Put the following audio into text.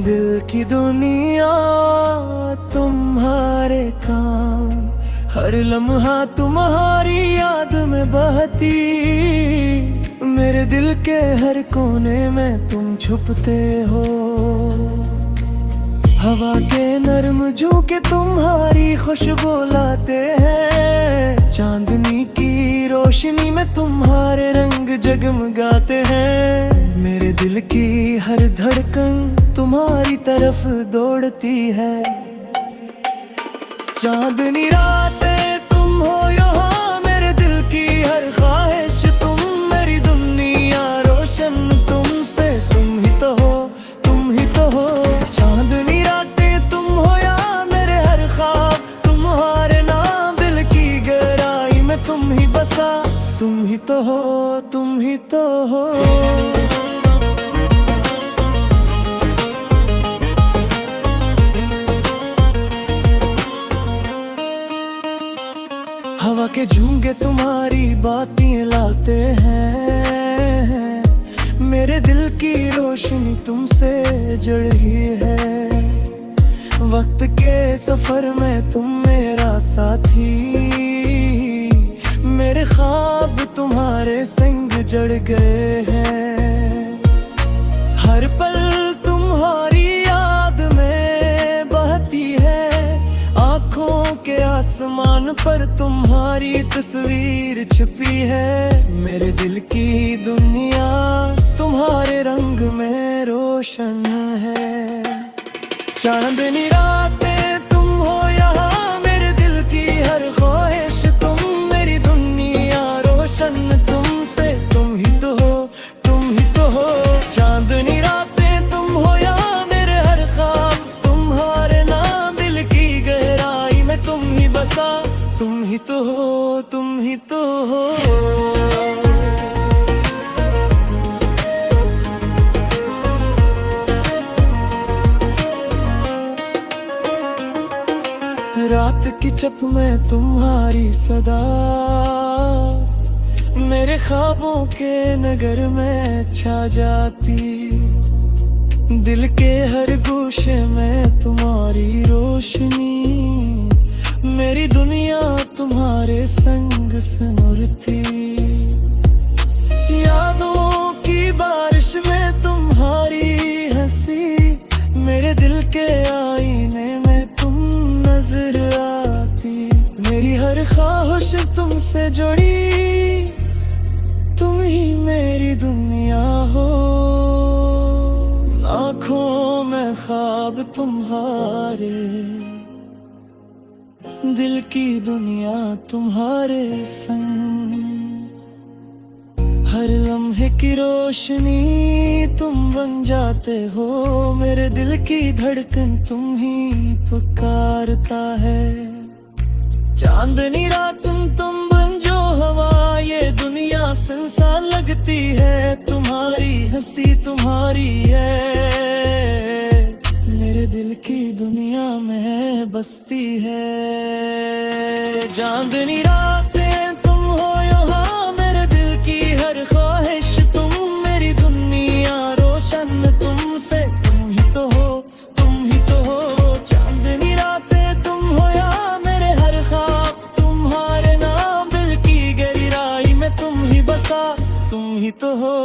दिल की दुनिया तुम्हारे काम, हर लम्हा तुम्हारी याद में बहती। मेरे दिल के हर कोने में तुम छुपते हो। हवा के नरम झोंके तुम्हारी खुशबू लाते हैं। चांदनी की रोशनी में तुम्हारे रंग जगमगाते हैं। मेरे दिल की हर धड़कन तुम्हारी तरफ दौड़ती है। चांदनी रातें तुम हो यहाँ, मेरे दिल की हर ख्वाहिश तुम, मेरी दुनिया रोशन तुमसे, तुम ही तो हो, तुम ही तो हो। चांदनी रातें तुम हो यहाँ, मेरे हर ख्वाब तुम्हारे नाम, दिल की गहराई में तुम ही बसा, तुम ही तो हो, तुम ही तो हो। हवा के झूंगे तुम्हारी बातें लाते हैं। मेरे दिल की रोशनी तुमसे जड़ी है। वक्त के सफर में तुम मेरा साथी, मेरे ख्वाब तुम्हारे संग जड़ गए हैं। हर पल तुम्हारी याद में बहती है। आँखों के आसमान पर तुम्हारी तस्वीर छुपी है। मेरे दिल की दुनिया तुम्हारे रंग में रोशन है। चांदनी रातें तुम हो यहाँ, मेरे दिल की हर ख्वाहिश तुम, मेरी दुनिया रोशन तुमसे, तुम ही तो हो, तुम ही तो हो। चांदनी रातें तुम हो यहाँ, मेरे हर ख्वाब तुम्हारे नाम, दिल की गहराई में तुम ही बसा, तुम ही तो हो, तुम ही तो हो। रात की चप में तुम्हारी सदा, मेरे ख्वाबों के नगर में छा जाती। दिल के हर गोशे में तुम्हारी रोशनी, मेरी दुनिया तुम्हारे संग सिमरती। यादों की बारिश में तुम्हारी हंसी, मेरे दिल के आईने में तुम नजर आती। मेरी हर ख्वाहिश तुमसे जुड़ी, तुम ही मेरी दुनिया हो। आँखों में ख्वाब तुम्हारे, दिल की दुनिया तुम्हारे संग। हर लम्हे की रोशनी तुम बन जाते हो। मेरे दिल की धड़कन तुम ही पुकारता है। चांदनी रात तुम बन जो हवा, ये दुनिया संसार लगती है। तुम्हारी हंसी तुम्हारी है, मेरे दिल की दुनिया में बसती है। चांदनी रातें तुम हो यहाँ, मेरे दिल की हर ख्वाहिश तुम, मेरी दुनिया रोशन तुमसे, तुम ही तो हो, तुम ही तो हो। चांदनी रातें तुम हो यहाँ, मेरे हर ख्वाब तुम्हारे नाम, दिल की गहराई में तुम ही बसा, तुम ही तो हो।